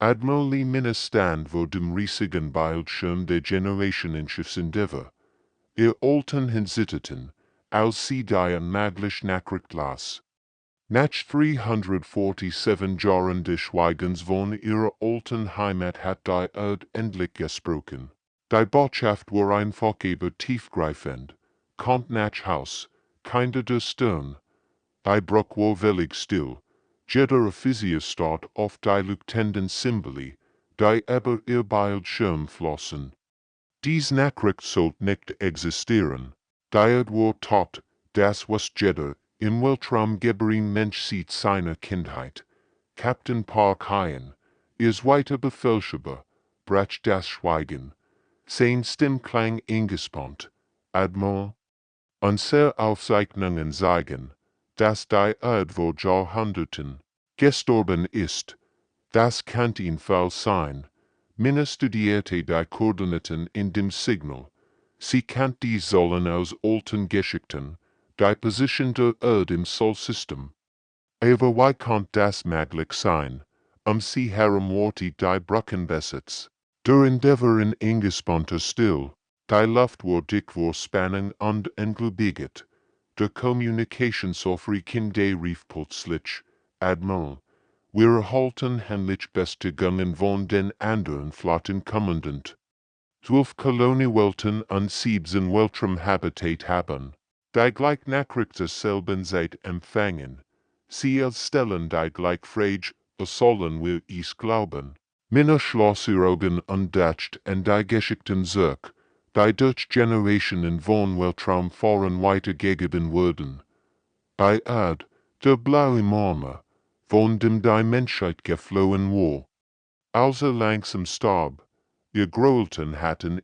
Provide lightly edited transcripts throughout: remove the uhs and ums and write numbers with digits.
Admiralty Stand voor dem riesigen Bildschirm der Generation in Schiffsendeavour. Olten Hinzitterten, als sie die unmaglich Nachrichtlas. Nach 347 Jahren des Schweigens von ihrer alten Heimat hat die Erde endlich gesprochen. Die Botschaft war einfach aber tiefgreifend, kommt nach Haus, kinder der Stern. Die Bruch war völlig still, jeder Offizier starrt auf die leuchtenden Symbole, die über ihr Bildschirm flossen. Dies Nachricht sollte nicht existieren. Die Erde war tot, das was jeder im Weltraum geborene Mensch sieht seiner Kindheit. Captain Park Hyen, ist weiter Befehlshaber, brach das Schweigen. Sein Stimmklang eingespannt. Admiral, unsere Aufzeichnungen zeigen, dass die Erde vor Jahrhunderten gestorben ist. Das kann ein Fall sein. Minna studierte die Koordinaten in dem Signal. Sie kennt die Säulen aus alten Geschichten, die Position der Erde im Solsystem. Aber wie kann das möglich sein? Sie herum wartet die Brückenbesitz. Der Endeavour in eingespannter Still. Die Luft war dick vor Spannung und englubiget. Der Kommunikationsaufregung rief plötzlich, Admiral, wir erhalten heimlich Bestätigungen von den anderen Flottenkommandant. 12 Koloniewelten und 7 Weltraumhabitat haben. Die gleich Nachrichten selben Zeit empfangen. Sie stellen die gleich Frage, sollen wir es glauben? Minna schloss ihre Augen und dachte an die Geschichten zurück, die durch Generationen von Weltraumfahrern weitergegeben wurden. Bei Erde, der blaue Marmer, von dem die Menschheit geflohen war. Als langsam starb, ihr Gräuelten hatten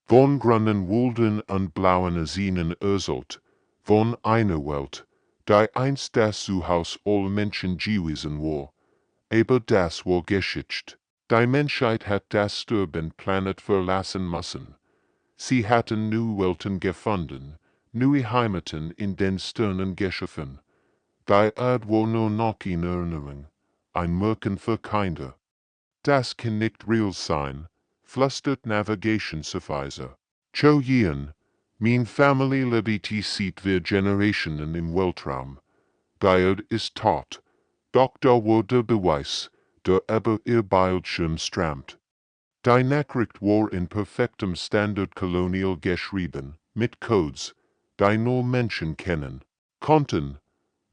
von grünen Wolden und blauen Asinen erzählt, von einer Welt, die einst das Zuhause aller Menschen gewesen war. Aber das war Geschichte. Die Menschheit hat das sterben Planet verlassen müssen. Sie hatten neue Welten gefunden, neue Heimaten in den Sternen geschaffen. Die Erde war nur noch in Erinnerung, ein Märchen für Kinder. Das kann nicht real sein, flüstert Navigationsofficer. Cho Yin, mein Family lebt seit wir Generationen im Weltraum. Die Erde ist tot, doch da war der Beweis, der über ihr Bildschirm strammt. Die Nachricht war in perfektem Standard Colonial geschrieben, mit Codes, die nur Menschen kennen, konnten.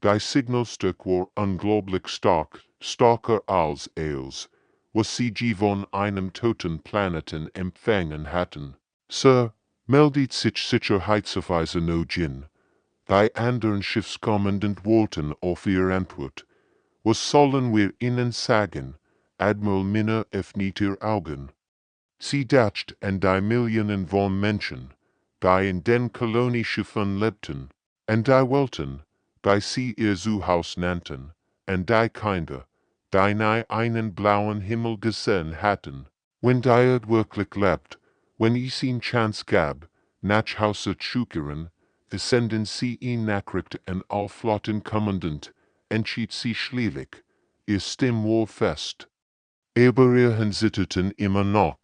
Die Signalstück war unglaublich stark, stärker als alles, was sie von einem toten Planeten empfangen hatten. Sir, meldet sich Sicherheitsofficer no Jin. Die anderen Schiffskommandant warten auf ihre Antwort. Was sollen wir ihnen sagen? Admiral Minna öffnet ihr Augen. Sie dacht an die Millionen von Menschen, die in den Kolonieschiffen lebten, an die Welten, die sie ihr Zuhause nannten, an die Kinder, die nie einen blauen Himmel gesehen hatten. Wenn die Erde wirklich lebt, wenn es ihnen Chance gab, nach Hause zurückzukehren, senden sie ihn Nachricht an all Flottenkommandant, entschied sie schließlich, ihr Stimm war fest. Aber ihr zitterten immer noch,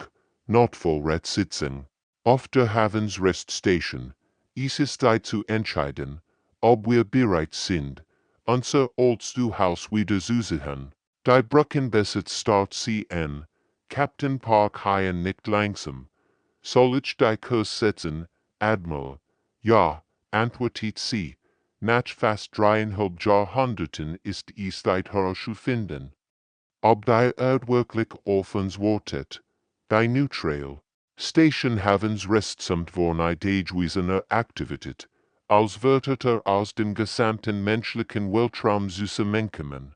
Notfallratssitzung. Auf der Havensreststation, es ist zu entscheiden, ob wir bereit sind, unser altes Zuhause wieder zu sehen. Die Brückenbesitz starrt sie an, Captain Park Hyen nickt langsam. Soll ich die Kurs setzen, Admiral? Ja, antwortet sie. Nach fast 3,5 Jahrhunderten ist es Zeit herauszufinden, ob die Erde wirklich auf uns wartet. Die Neutral Station havens restsamt von idegewiesener Aktivität, als würdet aus dem gesamten menschlichen Weltraum zusammenkommen.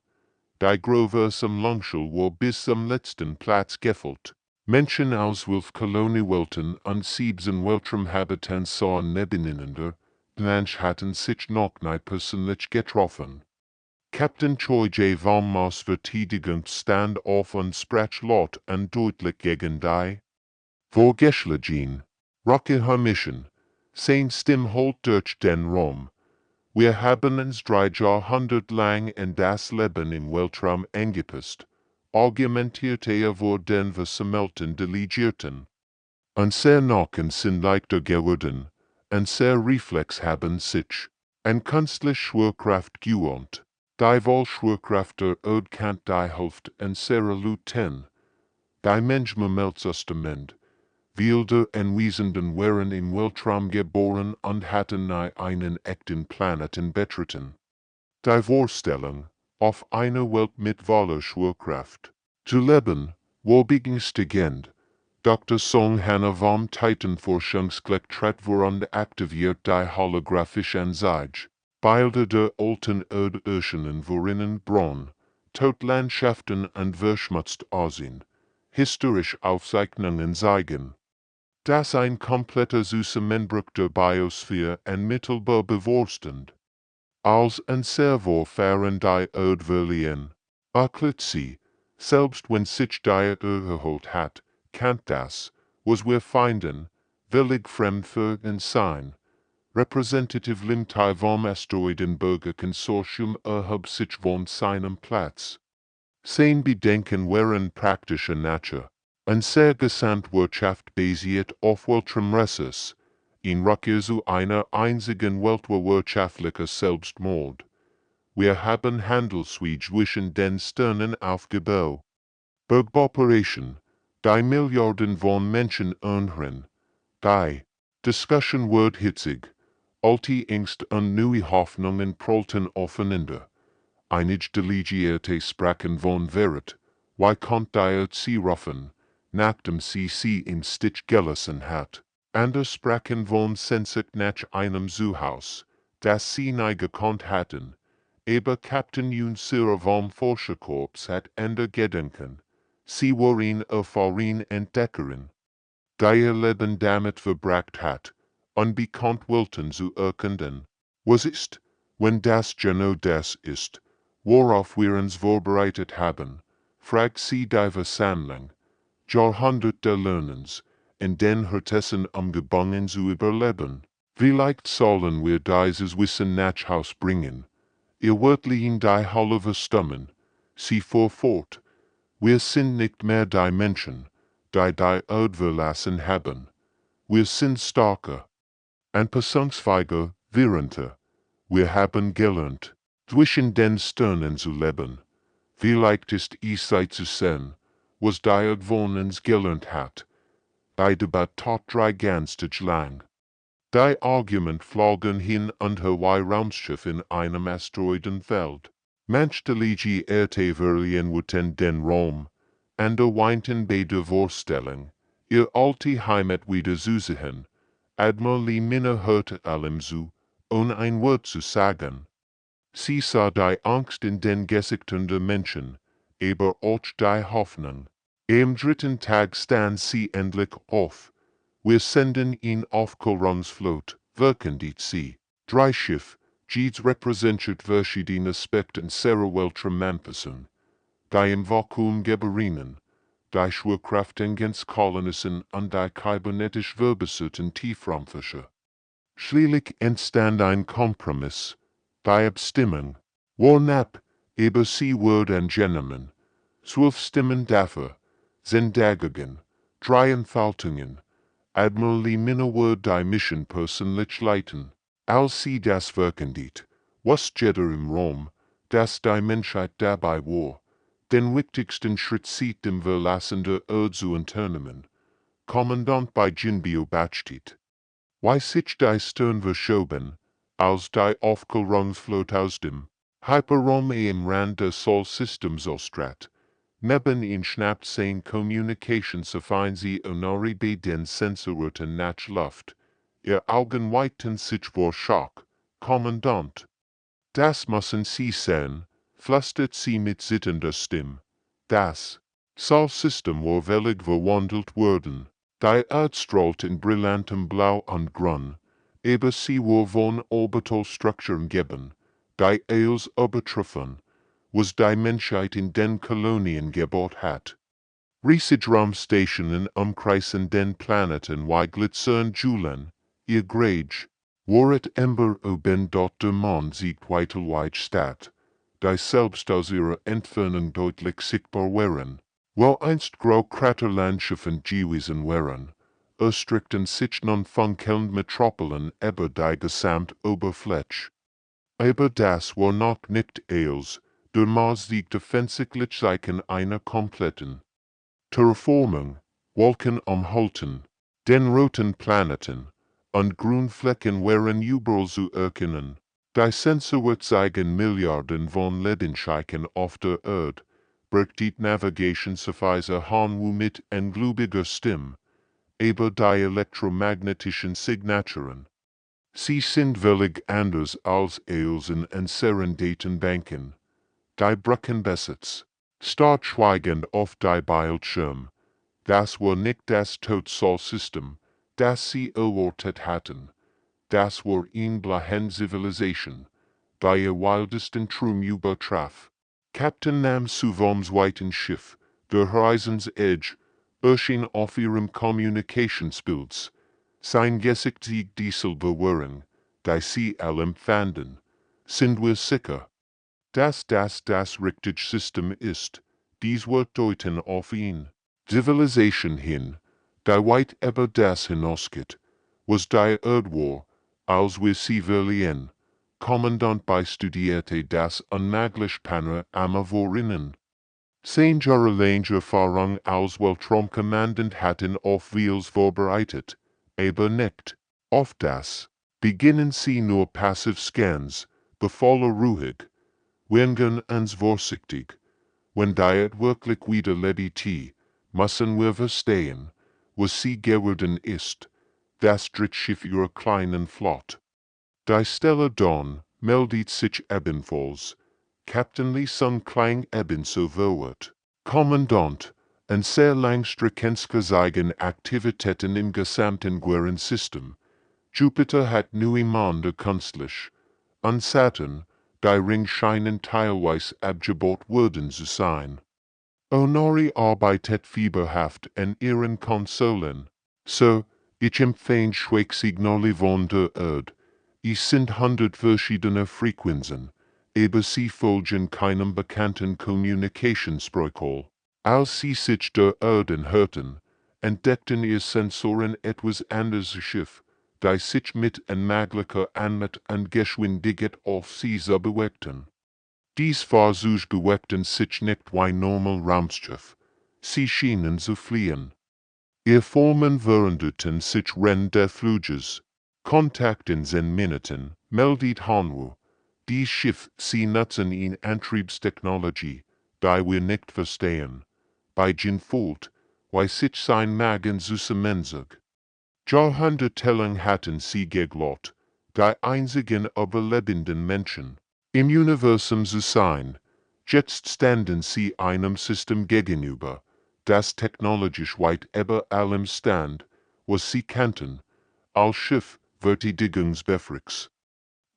Die Groversam Lungschul war bis zum letzten Platz gefüllt. Menschen aus 12 Koloniewelten und 7 Weltraumhabitants sahen nebeneinander, Mensch hatten sich noch nicht persönlich getroffen. Captain Choi J. Valmos verteidigend stand auf und sprach laut und deutlich gegen die Vorgeschlagene Rückkehr. Sein Stimme holt durch den Raum. Wir haben uns 3 Jahrhundert lang in das Leben im Weltraum angepasst, argumentierte wurden versammelten Delegierten. An sehr Nachen sind leichter geworden, an sehr Reflex haben sich, an künstliche Schwerkraft gewandt, die Schwerkrafter od kant die Hälfte an sehr Luten, die Mensch Melzustament, wilde Wesenden waren im Weltraum geboren und hatten einen echten Planeten betreten. Die Vorstellung, auf einer Welt mit wahrer Schwerkraft zu leben, war beängstigend. Dr. Song Hanna vom Titanforschungskollektiv wurden aktiviert die holographische Anzeige, Bilder der alten Erdöschenen worinnen Braun, Totlandschaften und verschmutzt aussehen, historisch Aufzeichnungen zeigen, dass ein kompletter Zusammenbruch der Biosphäre unmittelbar bevorstand. Als ein Servo fahren die Erdwellen, erklärt sie, selbst wenn sich die erholt hat, kann das, was wir finden, völlig fremd für uns sein. Representativ Limtai vom Asteroidenburger Consortium erhob sich von seinem Platz. Sein Bedenken waren praktischer Natur. Ein sehr Gesamtwirtschaft basiert auf Weltraumressourcen, in Rückkehr zu einer einzigen weltwirtschaftlicher Selbstmord. Wir haben Handelswege zwischen den Sternen aufgebaut. Bergoperation, die Milliarden von Menschen ernähren. Die Diskussion wird hitzig. Alte Ängste und neue Hoffnungen prallten aufeinander. Einige Delegierte sprachen von Verrat, wie konnte sie rufen, nachdem sie im Stich gelassen hat. Andere sprachen von Sehnsucht nach einem Zuhause, das sie nie gekonnt hatten. Aber Captain Unsere vom Forscherkorps hat andere Gedanken. Sie waren erfahren Entdeckerin, die ihr Leben damit verbracht hat, unbekannt Welten zu erkunden. Was ist, wenn das genau das ist, worauf wir uns vorbereitet haben, fragt sie die Versammlung. Jahrhunderte der Lernens, in den Hertessen umgebangen zu überleben. Vielleicht sollen wir dieses Wissen nach Haus bringen. Ihr wörtlichen die Halle verstummen. Sie fuhr fort. Wir sind nicht mehr die Menschen, die Erde verlassen haben. Wir sind starker, anpassungsfähiger, wissender. Wir haben gelernt, zwischen den Sternen zu leben. Vielleicht ist es Zeit zu sehen, was die Erde von uns gelernt hat. Die Debatte tat 3 ganze lang. Die Argument flogen hin und her Raumschiff in einem Asteroidenfeld. Manche Delegierte verließen den Raum, andere weinten bei der Vorstellung, ihr alte Heimat wieder zu sehen. Admiral Minna hörte allem zu, ohne ein Wort zu sagen. Sie sah die Angst in den Gesichtern der Menschen, aber auch die Hoffnung. Am dritten Tag stand sie endlich auf. Wir senden ihn auf Koronsflot, verkündigt sie. 3 Schiff, jedes repräsentiert verschiedene Aspekte seiner Weltraumanpassung. Die im Vakuum geberinnen, die Schwerkraftengens Kolonissen und die kybernetisch verbesserten Tiefraumfische. Schließlich entstand ein Kompromiss. Die Abstimmung war knapp, aber sie wurde angenommen. 12 Stimmen dafür, 10 dagegen, 3 Enthaltungen. Admiral Minna wurde die Mission persönlich leiten. Als sie das verkündigt, was jeder im Raum, dass die Menschheit dabei war, den wichtigsten Schritt sieht dem Verlassen der Erde zu unternehmen. Kommandant bei Jinbio Bachtit. Wie sich die Stern verschoben, als die Aufklärungsflot aus dem Hyperraum im Rand des Solsystems austrat. Neben ihnen schnappt sein Kommunikationssystem sie honori bei den Sensorten nach Luft. Ihr Augen weiten sich vor Schock. Kommandant. Das müssen Sie sehen, flüstert sie mit zitternder Stimme. Das Solsystem war völlig verwandelt worden. Die Erde strahlt in brillantem Blau und Grün, aber sie war von Orbitalstrukturen geben, die eils übertreffen, was die Menschheit in den Kolonien gebaut hat. Riesige Raumstationen umkreisen den Planeten wie glitzern Julen, ihr Grage, waret Ember oben dort der Mond sieht weitelweit statt. die selbst aus ihrer Entfernung deutlich sichtbar wären. Wo einst grau Kraterlandschaften gewesen wären, erstreckten sich nun funkelnd Metropolen über die Gesamtoberfläche. Aber das war noch nicht alles, der Mars siegte fensiglich Zeichen einer kompletten Terraformung, Wolken umholten, den roten Planeten, und Grünflecken wären überall zu erkennen. Die Sensoren zeigen Milliarden von Lebenszeichen auf der Erde, birgt die Navigationsweise Hanwu mit englubiger Stimme, aber die elektromagnetischen Signaturen. Sie sind völlig anders als in unseren Datenbanken. Die Brücken Besitz. Starrt schweigend auf die Bildschirm. Das war nicht das Total-System, das sie erwartet hatten. Das war eine blahende Zivilisation, die ihr wildesten Traum übertraf. Captain Nam Suvoms weiten Schiff, der Horizons Edge, erschien auf ihrem Kommunikationspilz. Sein Gesicht sieg dieselbe Währung, die sie alle empfanden. Sind wir sicher, dass das richtige System ist? Dies wird deuten auf ihn. Zivilisation hin, die weit über das hinausgeht, was die Erde war, als wir sie verliehen. Kommandant studierte das unmöglich Panorama. 10 Jahre lang Erfahrung als Weltraumkommandant hatten auf Wheels vorbereitet, aber nicht auf das. Beginnen sie nur Passiv-Scans, Befehle ruhig, werden uns vorsichtig. Wenn die wirklich wieder lebt, müssen wir verstehen, was sie geworden ist, das Drittschiff ihrer kleinen Flotte. Die Stelle Dawn meldet sich ebenfalls. Captain Lee Sun klang ebenso verwirrt. Kommandant, ein sehr langstreckenske zeigen Aktivitäten im gesamten Guerensystem. Jupiter hat neue Monde künstlich. An Saturn, die Ring scheinen teilweise abgebaut worden zu sein. Honori arbeitet fieberhaft an ihren Konsolen. So, ich empfehle Schweiksignale von der Erde. Es sind 100 verschiedene Frequenzen, aber sie folgen keinem bekannten Kommunikationsprotokoll. Als sie sich der Erde hörten, entdeckten ihr Sensoren etwas anderes Schiff, das sich mit unmöglicher Anmut und Geschwindigkeit auf sie bewegten. Dies Versuch bewegten sich nicht wie normal Raumschiff, sie schienen zu fliehen. Ihr Formen veränderten sich während des Fluges. Kontakt in 10 Minuten, meldet Hanwu. Dies Schiff, sie nutzen in Antriebstechnologie, die wir nicht verstehen. Bei Jinfolt, wie sich sein Magen zusammenzog. Jahrhundertelang hatten sie geglaubt, die einzigen überlebenden Menschen im Universum zu sein. Jetzt standen sie einem System gegenüber, das technologisch weit über allem stand, was sie kannten, als Schiff verteidigungsbefähigt.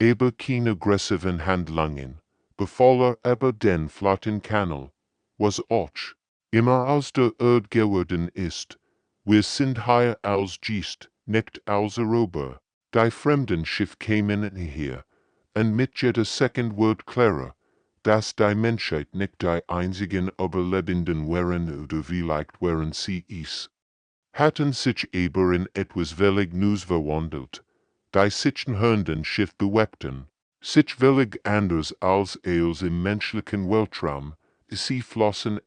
Aber keine aggressiven Handlungen, Befaller über den Flottenkanal, was auch immer aus der Erde geworden ist. Wir sind hier als Gist, nicht als Erober. Die fremden Schiff kämen hier, und mit jeder Second wird klarer, dass die Menschheit nicht die einzigen Überlebenden wären oder vielleicht wären sie es. Hatten sich aber in etwas völlig Neues verwandelt, die sich hörenden Schiff bewegten, sich völlig anders als im menschlichen Weltraum, sie flossen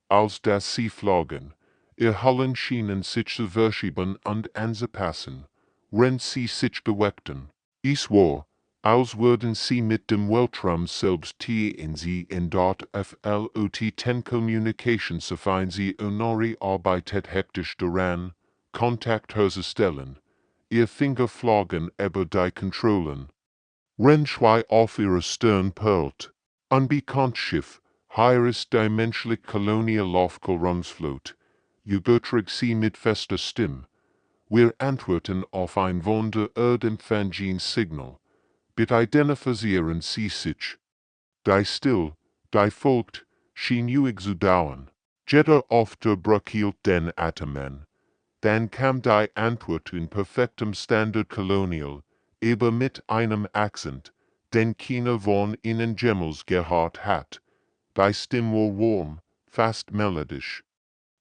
als dass sie flogen. Ihr Hallen schienen sich zu verschieben und anzupassen, wenn sie sich bewegten. Es war, als würden sie mit dem Weltraum selbst in sie in dort FLOT 10 Communication sofern sie Honori arbeitet hektisch daran, Kontakt herzustellen. Ihr Finger flogen über die Kontrollen. Renschwei auf ihrer Stirn perlt. Unbekannt Schiff, hier ist die menschliche Kolonialaufklärungsflotte. Überträgt sie mit fester Stimme. Wir antworten auf ein von der Erde empfangenes Signal. Bitte identifizieren Sie sich. Die Still, die folgt, schien ewig zu dauern. Jeder auf der Brücke hielt den Atem an. Dann kam die Antwort in perfektem Standard Colonial, aber mit einem Akzent, den keine von ihnen Gemmels gehört hat. Die Stimme war warm, fast melodisch.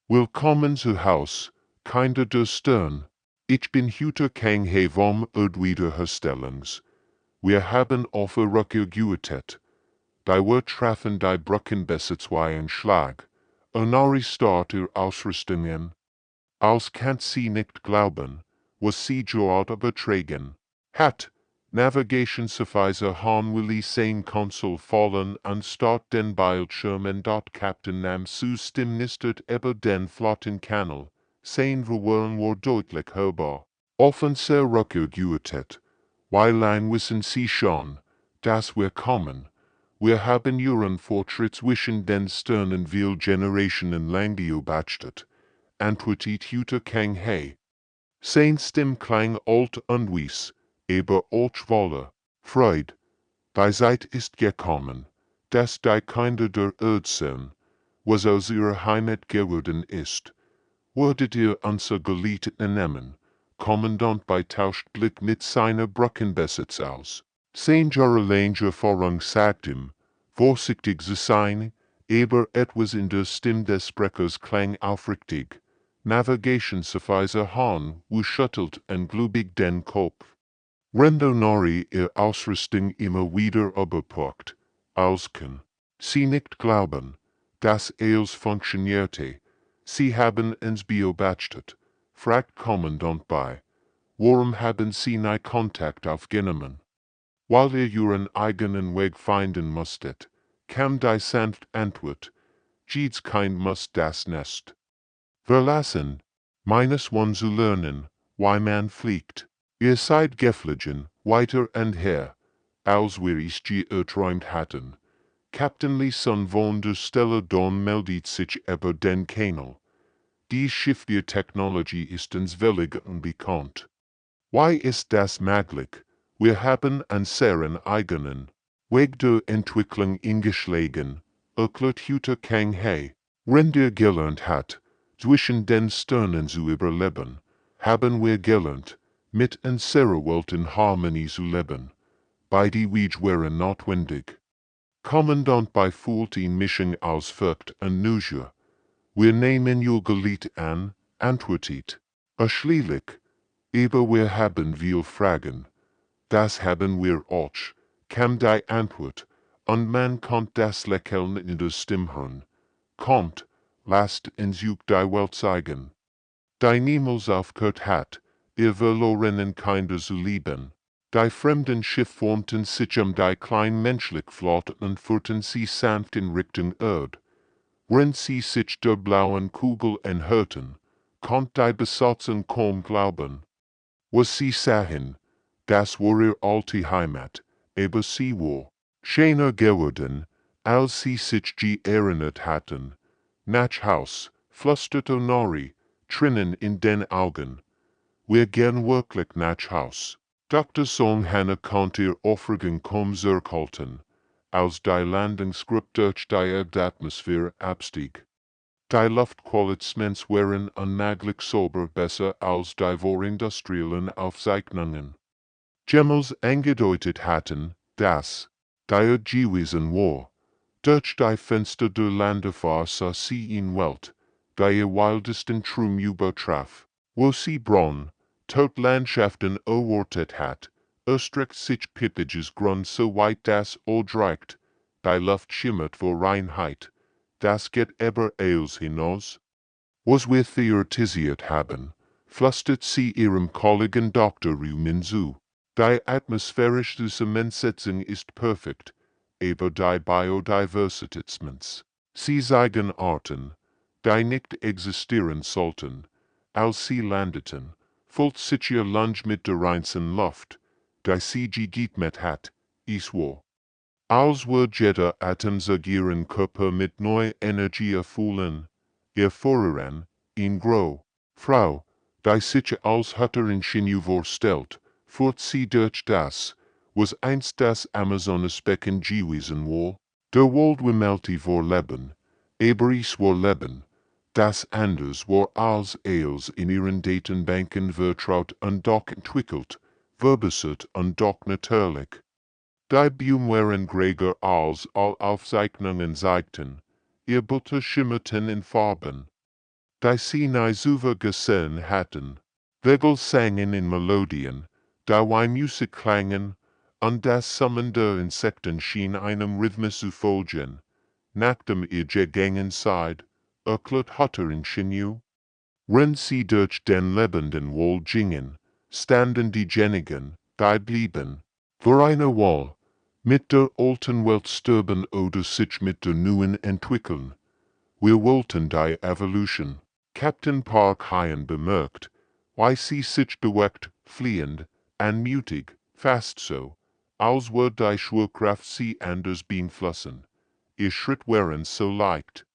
Willkommen zu Haus, Kinder der Stern. Ich bin heute kein He vom Erdwiederherstellungs. Wir haben auf Rückkehr gewartet. Die wir treffen die Brücken Besitz Einschlafen. Onari start Ausrüstungen. Als kann sie nicht glauben, was sie dort übertragen. Hat, Navigationsverweise haben Willi sein Konsol fallen anstatt den Bildschirmen dort Captain Nam zu stimmnistert über den Flottenkanal, sein Verwirrung war deutlich hörbar. Offensichtlich Rückkehr gewartet, weil ein wissen sie schon, dass wir kommen. Wir haben ihren Fortschritt zwischen den Sternen viel Generationen lang beobachtet. Antwortet heute kein He. Sein Stimm klang alt und weiss, aber auch voller Freude. Die Zeit ist gekommen, dass die Kinder der Erde sind, was aus ihrer Heimat geworden ist. Würdet ihr unser Geliebten nehmen, Kommandant bei Tauschblick mit seiner Brückenbesitz aus. Sein Jahrelänger Vorrang sagt ihm, vorsichtig zu sein, aber etwas in der Stimme des Sprechers klang aufrichtig. Navigationsverweise han, wo schüttelt gläubig den Kopf. Rendo Nori ihr Ausrüstung immer wieder überprüft, als kann sie nicht glauben, dass es funktionierte. Sie haben uns beobachtet, fragt Kommandant bei. Warum haben Sie nie Kontakt aufgenommen? Weil ihr ihren eigenen Weg finden musstet, kam die sanft Antwort, Jedes Kind muss das Nest verlassen, meines one zu lernen, wie man fliegt. Ihr seid geflogen, weiter und her, als wir es erträumt hatten. Captain Leeson von der Stelle Don meldet sich über den Kanal. Die Schiffbiertechnologie ist uns völlig unbekannt. Why ist das möglich? Wir haben unseren eigenen Weg der Entwicklung eingeschlagen, erklärt heute kein He. Wenn der gelernt hat, zwischen den Sternen zu überleben, haben wir gelernt, mit unserer Welt in Harmonie zu leben. Beide Wege wären notwendig. Kommandant befühlt die Mischung aus Furcht und Neugier. Wir nehmen ihr Gelied an, antwortet. Schließlich, aber wir haben viel Fragen. Das haben wir auch, kam die Antwort, und man kommt das Lächeln in der Stimme hören. Kommt, lasst uns die Welt zeigen. Die niemals aufgehört hat, ihr verlorenen Kinder zu lieben. Die fremden Schiff formten sich die kleinen menschlich Flotte und führten sie sanft in Richtung Erde. Wenn sie sich der blauen Kugel enthörten, konnte die Besatzung kaum glauben. Was sie sahen, das war ihr alte Heimat, aber sie war schöner geworden, als sie sich erinnert hatten. Nach Haus, flüsterte Nori, Tränen in den Augen. Wir gehen wirklich nach Haus. Dr. Song Hannah konnte ihr Aufregung kaum zurückhalten, als die Landungsgruppe durch die Erdatmosphäre abstieg. Die Luftqualitätsments waren unmöglich sauber besser als die vorindustriellen Aufzeichnungen. Gemmels angedeutet hatten, dass die gewesen war. Durch die Fenster der Landefahrt sah sie in Welt, die ihr wildesten Traum übertraf. Wo sie Braun, Totlandschaften erwartet hat, erstreckt sich Pippages Grund so weit das Odreicht, die Luft schimmert vor Reinheit. Das geht über alles hinaus. Was wir theoretisiert haben, flüstert sie ihrem Kollegen Dr. Rumin zu. Die atmosphärische Zusammensetzung ist perfekt, aber die Biodiversitätsments. Sie zeigen Arten, die nicht existieren sollten. Als sie landeten, füllt sich ihr Lunge mit der reinsten Luft, die sie gegeben hat, es war. Als wir jeder Atom ihren Körper mit neuer Energie erfüllen, ihr Voran, in Grow, Frau, die sich als Hütterin vorstellt, führt sie durch das, was einst das Amazonasbecken gewesen war. Der Wald wimmelte vor Leben, aber es war Leben, das anders war als es in ihren Datenbanken vertraut und doch entwickelt, verbessert und doch natürlich. Die Bumweren Gregor als all Aufzeichnungen zeigten, ihr Butter schimmerten in Farben. Die Sinai Suver gesehen hatten, Vögel sangen in Melodien, die Musik klangen, und das Summen der Insekten schien einem Rhythmus zu folgen. Nachdem ihr gegangen seid, erklärt Hutter in Chinyu, wenn sie durch den lebenden Wald gingen, standen diejenigen, die blieben, für eine Wahl, mit der alten Welt sterben oder sich mit der neuen entwickeln. Wir wollten die Evolution. Captain Park Hyen bemerkt, wie sie sich bewegt, fliehend, anmutig, fast so, als würde die Schwerkraft sie anders beeinflussen. Ihr Schritt wären so leicht,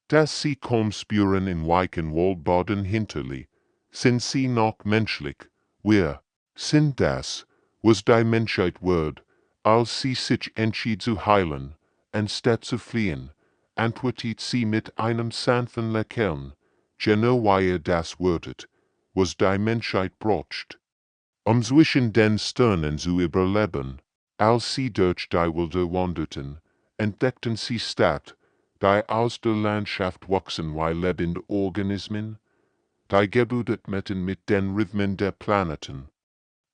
dass sie kaum spüren in weichen Waldboden hinterli, sind sie noch menschlich, wir sind das, was die Menschheit wird, als sie sich entschied zu heilen, anstatt zu fliehen, antwortet sie mit einem sanften Lächeln, genau wie das würdet, was die Menschheit braucht, zwischen den Sternen zu überleben. Als sie durch die Wälder wanderten, entdeckten sie Stadt, die aus der Landschaft wachsen wie lebende Organismen, die gebildet mitten mit den Rhythmen der Planeten.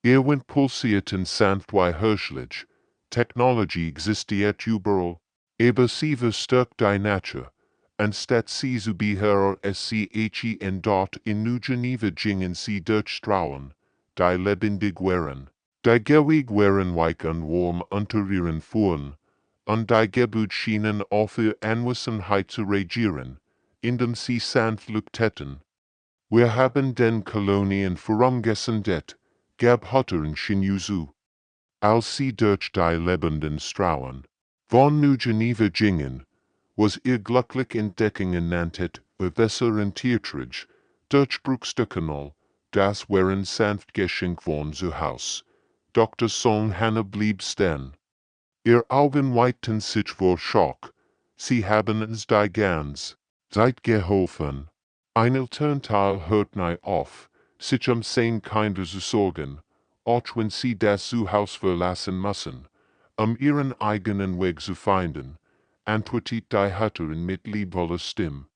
Ihr Wind pulsierten sanft wie herrschlich, Technologie existiert überall, aber sie verstärkt die Natur, anstatt sie zu beherren es sie in dort in New Geneva gingen sie durchstrahlen, die lebendig wären, die gewig wären weich und warm unter ihren Fuhren, und die Gebut schienen auf ihr Anwesenheit zu regieren, indem sie sanft lügteten. Wir haben den Kolonien vorangesendet, gab Hutter in Shinjuzu. Als sie durch die lebenden Strahlen von New Geneva gingen, was ihr glücklich Entdeckungen nanntet, Wasser und Tiertrage, Durchbruchskanal, das wären sanft geschenk von zu Haus. Dr. Song Hanna blieb stehen. Ihr Augen weiten sich vor Schock, sie haben uns die ganz Zeit geholfen. Ein Elternteil hört nie auf, sich seine Kinder zu sorgen, auch wenn sie das Haus verlassen müssen, ihren eigenen Weg zu finden, antwortet die Hutterin mit liebvoller Stimme.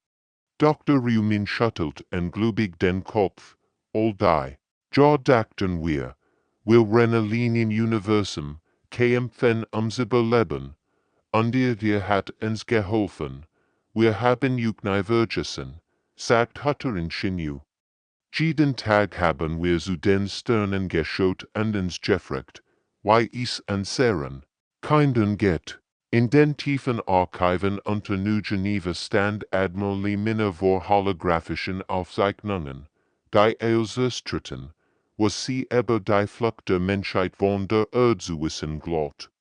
Dr. Ryumin schüttelt engläubig den Kopf, all die, ja dachten wir rennen im Universum, kämpfen sie überleben, und ihr hat uns geholfen, wir haben euch nie vergessen, sagt Hutter in Shinyu. Jeden Tag haben wir zu den Sternen geschaut und uns gefragt, wie es unseren Kindern geht. In den tiefen Archiven unter New Geneva stand Admiral Lee Minna vor holographischen Aufzeichnungen, die illustrierten, was sie über die Flucht der Menschheit von der Erde zu wissen glaubt.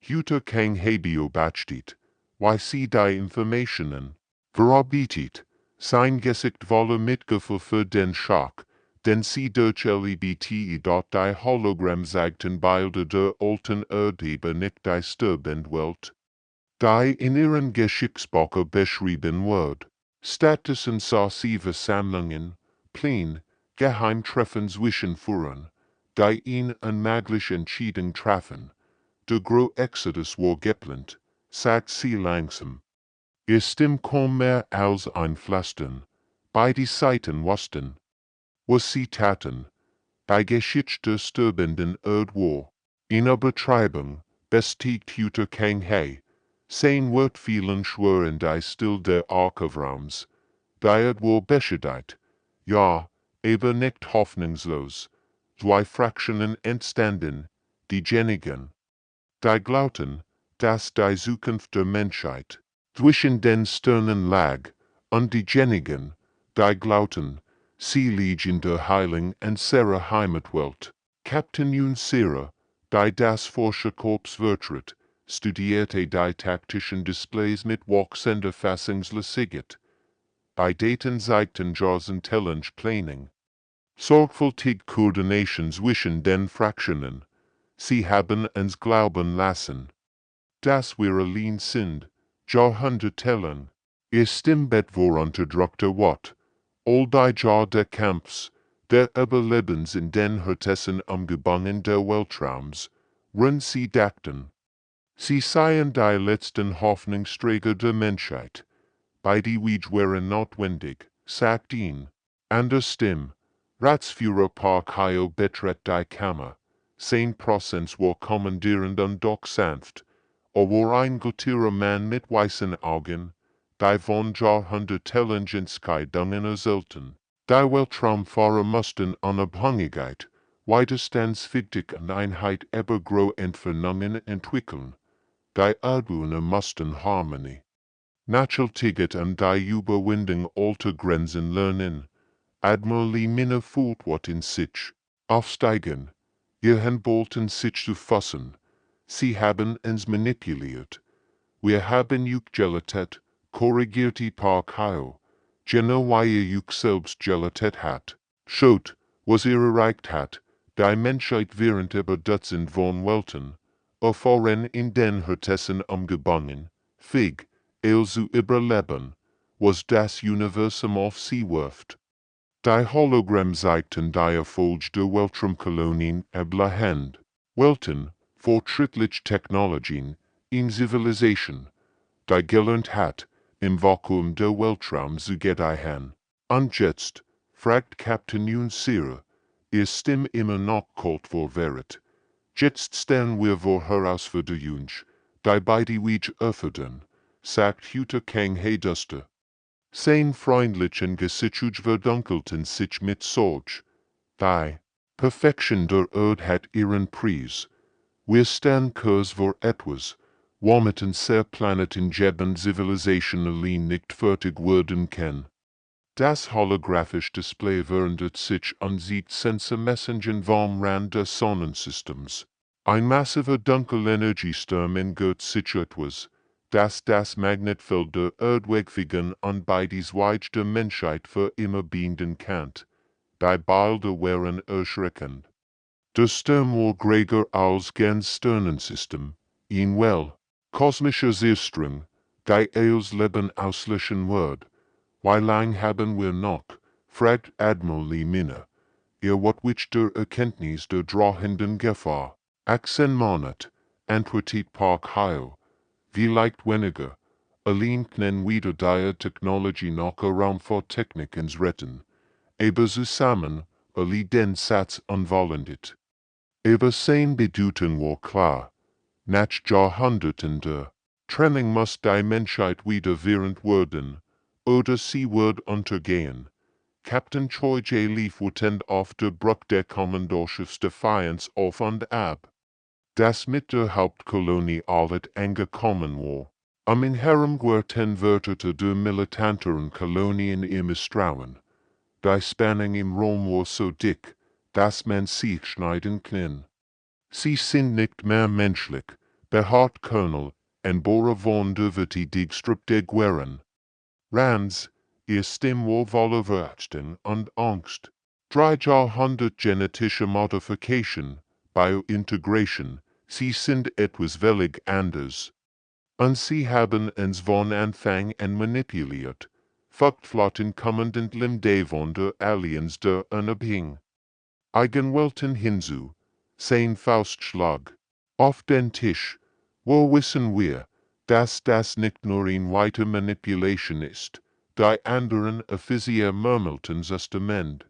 Heute kein Hebio besteht, wie sie die Informationen verarbeitet, sein Gesicht voller Mitgefühl für den Schock, den sie durch LBTI dort die Hologramm zeigten Bilder der alten Erde nicht die sterbende Welt, die in ihren Geschichtsbüchern beschrieben wird. Stattdessen sah sie Versammlungen, Pläne, Geheimtreffen zwischenführen, die ihn unmöglich entschieden trafen. Der Exodus war geplant, sagt sie langsam. Ihr Stimme kaum mehr als ein Flüstern. Beide Seiten wussten, was sie taten. Die Geschichte sterbenden Erde war in Übertreibung, bestätigt heute kein Hey. Sein wird vielen schwer in die Still der Archivraums. Die Erde war beschädigt, ja, aber nicht hoffnungslos. Zwei Fraktionen entstanden, diejenigen, die glaubten, dass die Zukunft der Menschheit zwischen den Sternen lag, und diejenigen, die glaubten, sie liegt in der Heilung unserer Heimatwelt. Captain Unsera, die das Forscherkorps vertritt, studierte die taktischen Displays mit wachsender Fassungslosigkeit. Bei Daten zeigten Jahrzehntelang Planning. Sorgfältig Koordination zwischen den Fraktionen. Sie haben uns glauben lassen, dass wir allein sind, Jahrhundertelang. Ihr Stimmbett war unterdrückter Watt. All die Jahr der Kampfs, der Überlebens in den Hertessen umgebangen der Weltraums, rund sie dachten, Sie seien die letzten Hoffnungsträger der Menschheit, bei die Weege wären notwendig, sagt ihn. An der Stimme, Ratsführer Park Hio betret die Kammer, 10% war kommandierend und doch sanft, war ein guter Mann mit weißen Augen, die von Jahrhundertelligenzkeit erzählten. Die Weltraumfahrer mussten Unabhängigkeit, Widerstandsfähigkeit und Einheit über große Entfernungen entwickeln. Die Erdbewohner mussten Harmonie, Nachhaltigkeit und die Überwindung alter Grenzen lernen. Admiral Minne fühlt wat in sich aufsteigen. Ihr wollten sich zu fassen. Sie haben uns manipuliert. Wir haben euch gelatet, korrigierte Park Hio. Genau wie ihr euch selbst gelatet hat. Schaut, was ihr erreicht hat. Die Menschheit während über Dutzend von Welten, erfahren in den Hertessen umgegangen, fähig, zu überleben, was das Universum auf sie wirft. Die Hologramm zeigten die Erfolg der Weltraumkolonien eblahend. Welten, fortschrittliche Technologien, in Zivilisation, die gelernt hat, im Vakuum der Weltraum zu gedeihen. Und jetzt, fragt Captain Unsere, ihr Stimme immer noch kalt vor Verit. Jetzt stehen wir vor Herausforderung, die beide Weege öffnen, sagt Hüter Kang Heiduster. Sein freundlichen Gesicht verdunkelten sich mit Sorge. Die Perfektion der Erde hat ihren Preis. Wir stehen kurz vor etwas, womit unser Planeten geben Zivilisation allein nicht fertig werden kann. Das holographische Display verändert sich und sieht Sensor-Messen vom Rand des Sonnensystems. Ein massiver Dunkelenergiesturm entgeht sich etwas, das Magnetfeld der Erde wegfegen und bei dies Weich der Menschheit für immer binden kann. Die Bilder wären erschreckend. Der Sturm war größer als ganz Sternensystem, in kosmischer Seestrang, die eos Leben auslöschen wird. Wie lang haben wir noch, fragt Admiral Minne, ihr wich der Erkenntnis der drohenden Gefahr. 18 Monat, antwortet Park Hio. Vielleicht weniger, allein können wir die Technologie noch Raumfahrttechnik ins retten. Aber zusammen, alle den Satz unvollendet. Aber sein Bedeuten war klar. Nach Jahrhunderten der Trennung muss die Menschheit wiederkehrend werden, oder sie wird untergehen. Captain Choi J. Leaf wurden auf der Brücke der Kommandorschiffs Defiance auf und ab. Das mit der Hauptkolonie alles angekommen war. In Herumgwerten wörterte der militanteren Kolonien ihr Misstrauen. Die Spannung im Raum war so dick, dass man sie schneiden kann. Sie sind nicht mehr menschlich, beharrt Colonel, en Bora von der Verteidigungsgruppe der Guerren. Rands, ihr Stimme war voller Verachtung und Angst. 3 Jahrhundert genetische Modification, Biointegration, sie sind etwas völlig anders. Und sie haben uns von Anfang an manipuliert. Flottenkommandant Limde von der Allianz der Unabhängigkeit. Eigenwelten hinzu, sein Faustschlag. Auf den Tisch, wo wissen wir, dass das nicht nur ein weiter Manipulation ist, die anderen Offizier murmelten justement.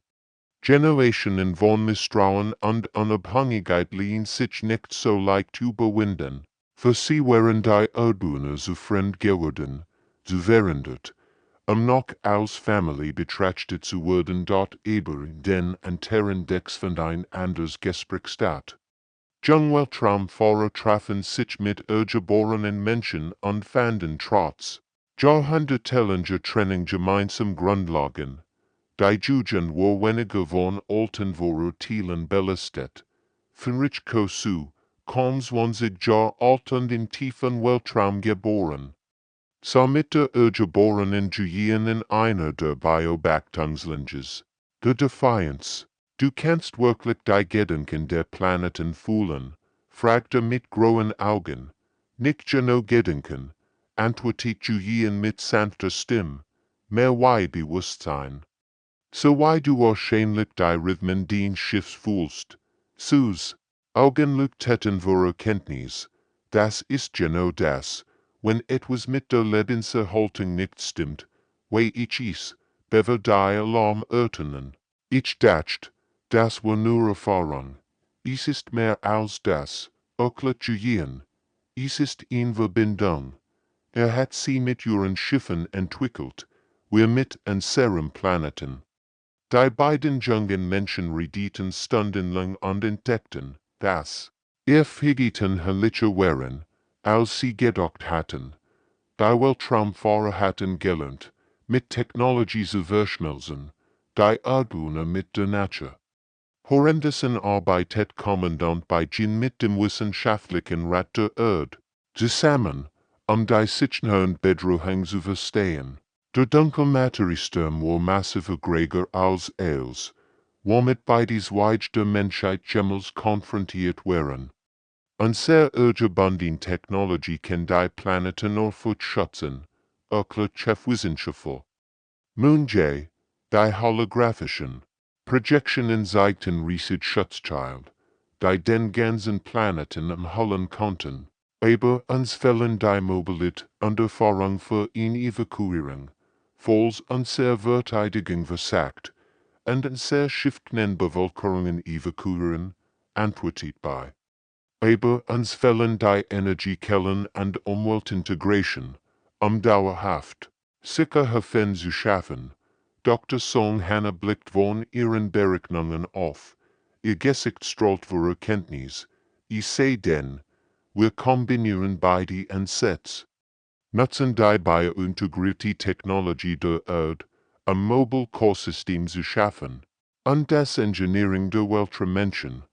Generationen von Misstrauen und Unabhängigkeit liehen sich nicht so leicht überwinden. Für sie waren die Erdbewohner so fremd geworden, so verändert, noch als Familie betrachtet zu werden dort über den anderen Decks von ein anders Gespräch statt. Weltraumfahrer trafen sich mit geborenen Menschen und fanden trotz jahrhundertelanger Trennung gemeinsam Grundlagen. Die Jugend war weniger von alten Vorurteilen belastet. Fenrich Kosu, kaum 20 Jahre alt und im tiefen Weltraum geboren. Somit der Geborenen Julian in einer der Biobactungslinges. Der Defiance. Du kannst wirklich die Gedanken der Planeten fühlen, fragte mit grauen Augen. Nicht genau Gedanken, antwortet Julian mit sanfter Stimme, mehr wie Bewusstsein. So wie du wahrscheinlich die Rhythmen deines Schiffs fühlst. Sus, Augen leuchteten vor Erkenntnis, Das ist genau das, wenn etwas mit der Lebenserhaltung nicht stimmt, wie ich es, bever die Alarm öffnen. Ich dachte, das war nur Erfahrung. Es ist mehr als das, erklärt. Es ist in Verbindung. Hat sie mit ihren Schiffen entwickelt, wir mit unserem Planeten. Die beiden jungen Menschen redeten stundenlang und entdeckten, dass Vergeten herrlicher waren, als sie gedacht hatten. Die Weltraumfahrer hatten gelernt, mit Technologie zu verschmelzen, die Erdbewohner mit der Natur. Horrendessen arbeitet Kommandant bei Jin mit dem wissenschaftlichen Rat der Erde, zusammen, die Sicherheit Bedrohung zu verstehen. Der Dunkelmateriesturm war massiver Gräger als els, womit beides Weich der Menschheit jemals konfrontiert waren. Unser Urgebundin Technologie kann die Planeten nur schützen, erklärt Chefwissenschaftler. Moonjay, die holographischen Projektionen zeigten riesig Schutzschild, die den ganzen Planeten umhüllen konnten, aber uns fehlen die Mobilität und Erfahrung für ihn evakuieren, falls unser Verteidigung versagt, und unser Schifften Bevölkerungen evakuieren, antwortet bei. Aber uns fehlen die Energiequellen und Umweltintegration, dauerhaft Sicherheiten zu schaffen. Dr. Song Hanna blickt von ihren Berechnungen auf. Ihr Gesicht strahlt vor Erkenntnis. Ich sehe denn, wir kombinieren beide Ansatz. Nutzen die bei integrierte Technologie der Erde, Mobile Core-System zu schaffen, und das Engineering der Weltraummenschen,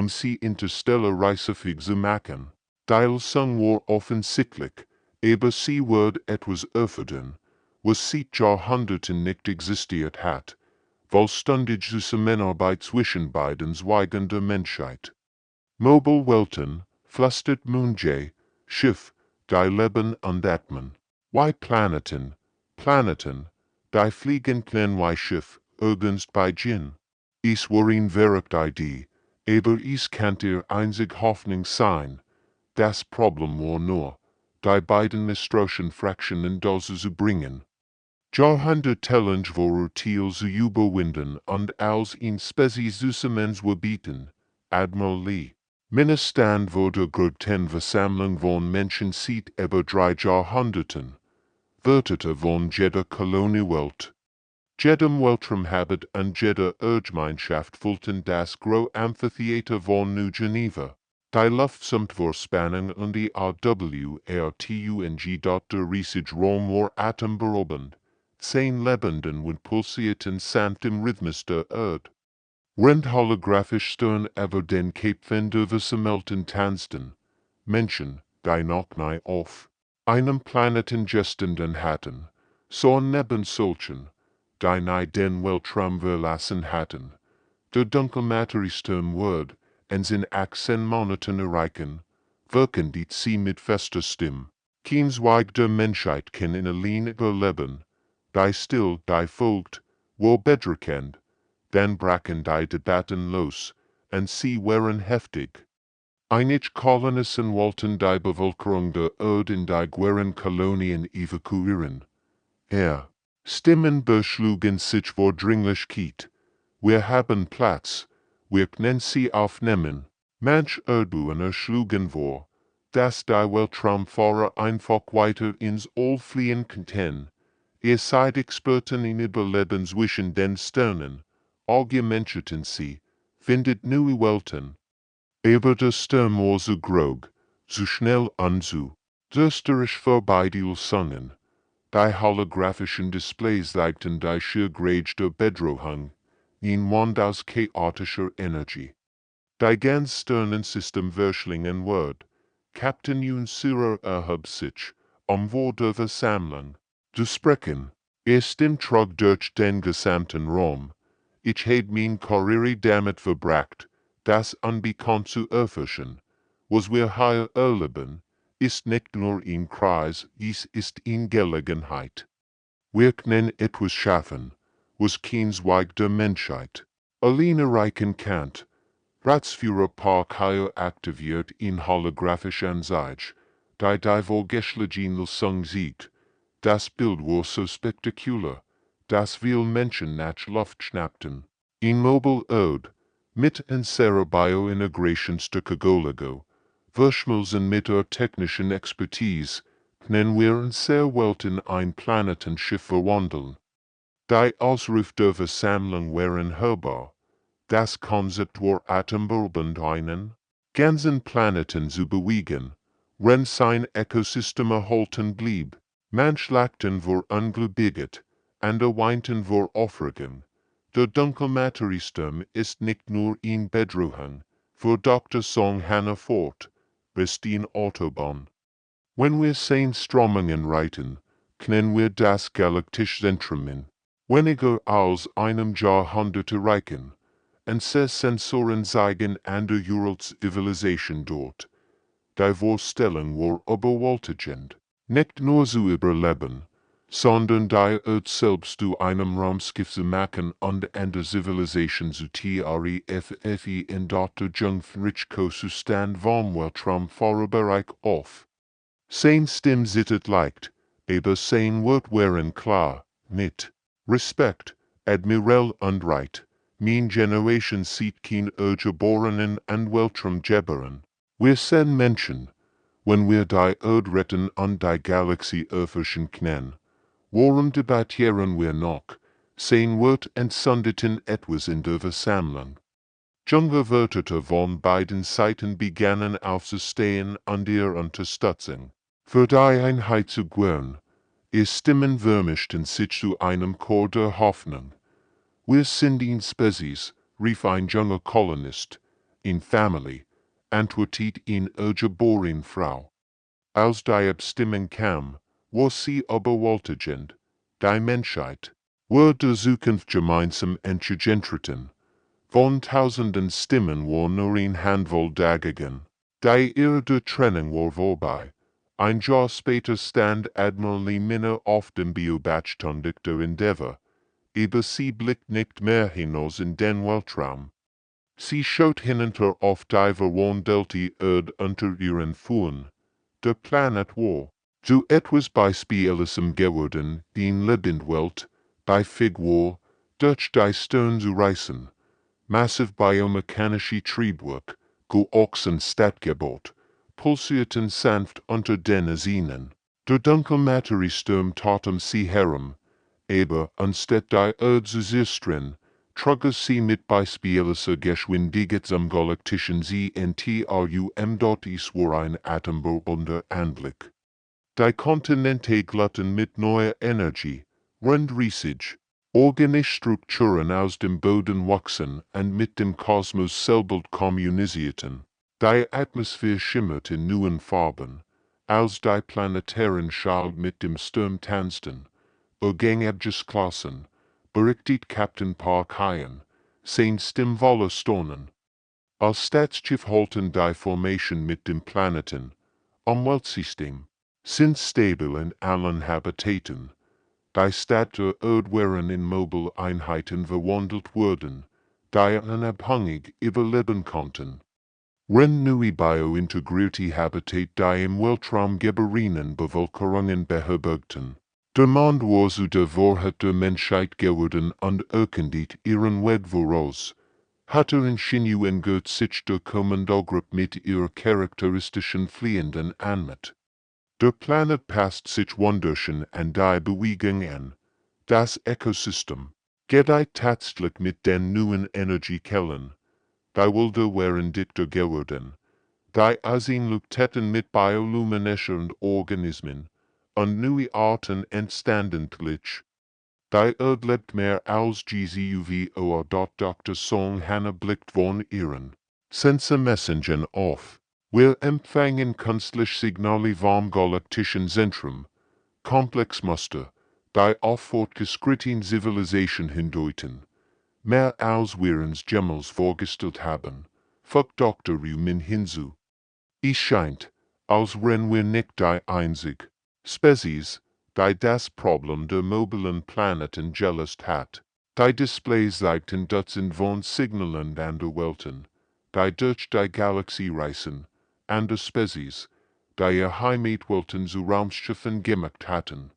sie interstellar reisefähig zu machen. Die Lösung war offensichtlich, aber sie wird etwas öffnen, was seit Jahrhunderten nicht existiert hat, weil ständig Zusammenarbeit zwischen beiden Zweigen der Menschheit. Mobile Welten, flüstert Moonjay, Schiff, die leben und atmen. Wie Planeten, die fliegen können wie Schiff, irgends bei Jin. Es war ein verrückt Idee, aber es kann ihr einzig Hoffnung sein. Das Problem war nur, die beiden misstrauischen Fraktionen Dose zu bringen. Jahrhundertelang war Thiel zu überwinden und als ein Spezies zusammens zu bieten, Admiral Lee. Ministerstand wurde gröbten Versammlung von Menschen seit über 3 Jahrhunderten. Wörter von jeder Koloniewelt. Jedem Weltraumhabit und jeder Erdgemeinschaft wollten das Gros Amphitheater von New Geneva. Die Luftsamtverspannung und die AWRTUNG der riesig Raum war atemberaubend. 10 lebenden und pulsierten sanft im Rhythmus der Erde. Während holographisch stern über den Kapfender versammelten tanzten Menschen, die noch nie auf einem Planeten gestanden hatten, so neben solchen, die nie den Weltraum verlassen hatten. Der Dunkelmateriesturm wird, in 18 Monaten erreichen, wirken die sie mit fester Stimme. Kein Zweig der Menschheit kann in allein überleben, die still, die folgt, wo bedre kennt. Dann brachen die Debatten los, und sie waren heftig. Einige Kolonisten wollten die Bevölkerung der Erde in die Guerren Kolonien evakuieren. Stimmen beschlugen sich vor Dringlichkeit. Wir haben Platz, wir können sie aufnehmen. Manch Erdbewohner schlugen vor, dass die Weltraumfahrer einfach weiter ins All fliehen könnten. Ihr seid Experten in Überleben zwischen den Sternen. Argumentierten sie, findet neue Welten. Aber der Sturm war so grog, so schnell und so düsterisch vorbei die Lösungen. Die holographischen Displays zeigten die schier Grade der Bedrohung, in Wand aus chaotischer Energie. Die ganz Sternensystem verschlingen wird. Captain Unsirer erhob sich, vor der Versammlung zu sprechen. Stimmt trug durch den gesamten Raum. Ich habe mein Karriere damit verbracht, das unbekannt zu erforschen. Was wir hier erleben, ist nicht nur ein Kreis, es ist eine Gelegenheit. Wir können etwas schaffen, was kein Zweig der Menschheit allein erreichen kann. Ratsführer Park aktiviert in holographisch Anzeige, die Vorgeschlagene sieht. Das Bild war so spektakulär, dass wir Menschen nach Luft schnappten. In Mobile Ode, mit unserer Bio-Integrationsstücke verschmolzen mit der technischen Expertise, können wir unsere Welt in ein Planetenschiff verwandeln. Die Ausruf der Versammlung waren hörbar. Das Konzept war atemberaubend einen ganzen Planeten zu bewegen, wenn sein Ökosystem erhalten blieb. Manche lachten vor Ungläubigkeit, andere weinten vor Aufregung. Der Dunkelmateriesturm ist nicht nur in Bedrohung, für Dr. Song Hannah fort, bis die Autobahn. Wenn wir seine Strömungen reiten, können wir das Galaktische Zentrum in weniger als einem Jahrhundert erreichen. Unsere Sensoren zeigen andere Zivilisation dort. Die Vorstellung war überwältigend. Nicht nur zu überleben, sondern die Erde selbst zu einem Raumschiff zu machen und andere Zivilisationen zu HFY in dort Jungfrischko-Zustand vom Weltraum Vorbereich auf. Sein Stimme zittert leicht, aber sein Wort waren klar, mit Respekt, Admiral und Right. Min Generation sieht kein Ergeborenen und Weltraumgeberen. Wir sind Menschen. Wenn wir die Erde retten und die Galaxie erforschen können, warum debattieren wir noch? Sein Wort entsendeten etwas in der Versammlung. Junge Wörter von beiden Seiten begannen aufzustehen und ihr Unterstützung. Für die Einheit zu gewähren, ihr Stimmen vermischten sich zu einem Chor der Hoffnung. Wir sind in Spezies, rief ein junger Kolonist, in Family, antwortet in ergeboren Frau. Als die Abstimmung kam, war sie überwältigend. Die Menschheit, wir der Zukunft gemeinsam entgegentreten. Von tausenden Stimmen war nur ein Handvoll dagegen. Die Erde Trennung war vorbei. Ein Jahr später stand Admiral Minna auf dem Beobachtung der Endeavour. Aber sie blickt nicht mehr hinaus in den Weltraum. Sie schaut hinunter auf die verwandelte Erde unter ihren Füßen. Der Planet war zu etwas Beispiellosem geworden, die Lebendwelt, bei Fig war, durch die Stirn zu reißen. Massiv biomechanische Triebwerk, geochsen Stadtgebot, pulsierten sanft unter den Sehnen. Der Dunkelmateriesturm tat sie herum, aber anstatt die Erde zu zerstreuen, trug sie mit beispielloser Geschwindigkeit zum galaktischen See Entrum. Dort war ein atemberaubender Anblick. Die Kontinente glühten mit neuer Energie, rundriesig, organische Strukturen aus dem Boden wuchsen und mit dem Kosmos selbst kommunizierten. Die Atmosphäre schimmerte in neuen Farben, als die planetaren Schall mit dem Sturm tanzten. Abgeschlossen, berichtet Captain Park sein Stimme voller Staunen. Als Staatsschiff halten die Formation mit dem Planeten, Weltsystem, sind stabil in allen Habitaten. Die Stadt der Erde waren in mobile Einheiten verwandelt worden, die unabhängig überleben konnten. Wenn neue biointegrierte Habitat die im Weltraum geborenen Bevölkerungen beherbergten. Der Mond war zu der Wahrheit der Menschheit geworden und erkundigt ihren Weg voraus. Hatte ingenuengert sich der Kommandogruppe mit ihrer charakteristischen fliehenden Anmut. Der Planet passt sich wunderschön an die Bewegung an. Das Ökosystem gedeiht tatsächlich mit den neuen Energiequellen. Die Wälder waren dichter geworden. Die Asien leuchteten mit bioluminischen Organismen. Und neue Arten entstanden gleich. Die Erde lebt mehr als GZUV dort Dr. Song Hannah blickt von ihren Sensormessungen auf. Wir empfangen künstliche Signale vom galaktischen Zentrum. Komplexmuster, die auf fortgeschrittene Zivilisation hindeuten. Mehr als wir uns jemals vorgestellt haben, fügt Dr. Rumin hinzu. Es scheint, als wären wir nicht die einzig Spezies, die das Problem der mobilen Planeten gelöst hat. Die Displays zeigten Dutzend von Signalen an der Welten. die durch die Galaxie reisen, an der Spezies, die ihr Heimatwelten zu Raumschiffen gemacht hatten.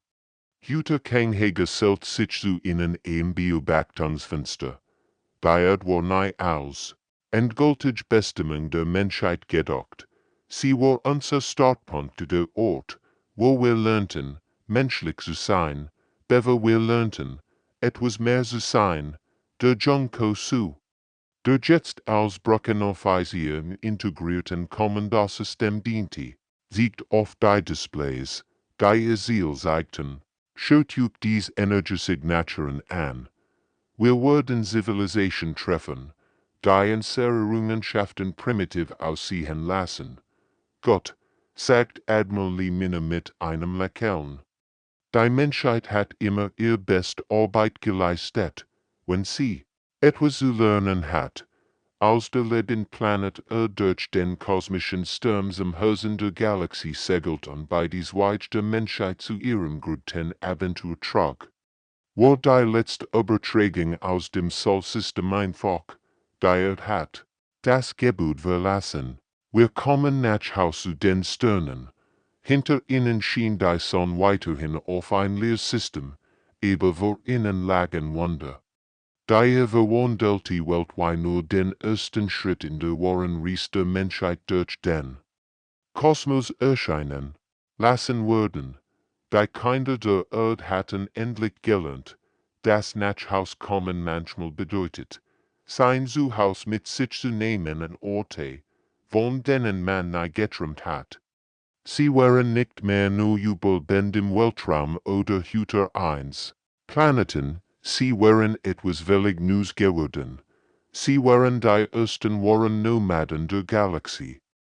Heute kein gesellt sich zu ihnen im Beobachtungsfenster. Die Erde war neu aus, endgültig Bestimmung der Menschheit gedacht. Sie war unser Startpunkt, der Ort, wo wir lernten, menschlich zu sein, bevor wir lernten, etwas mehr zu sein, der Junko zu. Der jetzt als Brückenaufweisung integrierten Kommandosystem diente, siegt auf die Displays, die ihr Ziel zeigten. Schaut euch dies Energiesignaturen an. Wir werden Zivilisation treffen, die in Errungenschaften primitiv aussehen lassen. Gott, sagt Admiral Lee Minna mit einem Lächeln. Die Menschheit hat immer ihr best Arbeit geleistet, wenn sie etwas zu lernen hat, als der letzten Planet durch den kosmischen Sturm im Hosen der Galaxie segelt und bei dies Weich der Menschheit zu ihrem größten Abenteuer trug. War die letzte Übertragung aus dem Solsystem einfach, die Erde hat das Gebot verlassen. Wir kommen nach Haus zu den Sternen. Hinter ihnen schien die Sonne weiterhin auf ein Leersystem, aber vor ihnen lagen Wunder. Daher verwandelte die Welt nur den ersten Schritt in der wahren Reise der Menschheit durch den Kosmos erscheinen lassen würden. Die Kinder der Erde hatten endlich gelernt, dass nach Haus kommen manchmal bedeutet, sein Zuhause mit sich zu nehmen an Orte, von denen man nie geträumt hat. Sie waren nicht mehr nur Übelband im Weltraum oder Hüter 1 Planeten, sie waren etwas völlig Neues geworden. Sie waren die ersten wahren Nomaden der Galaxie.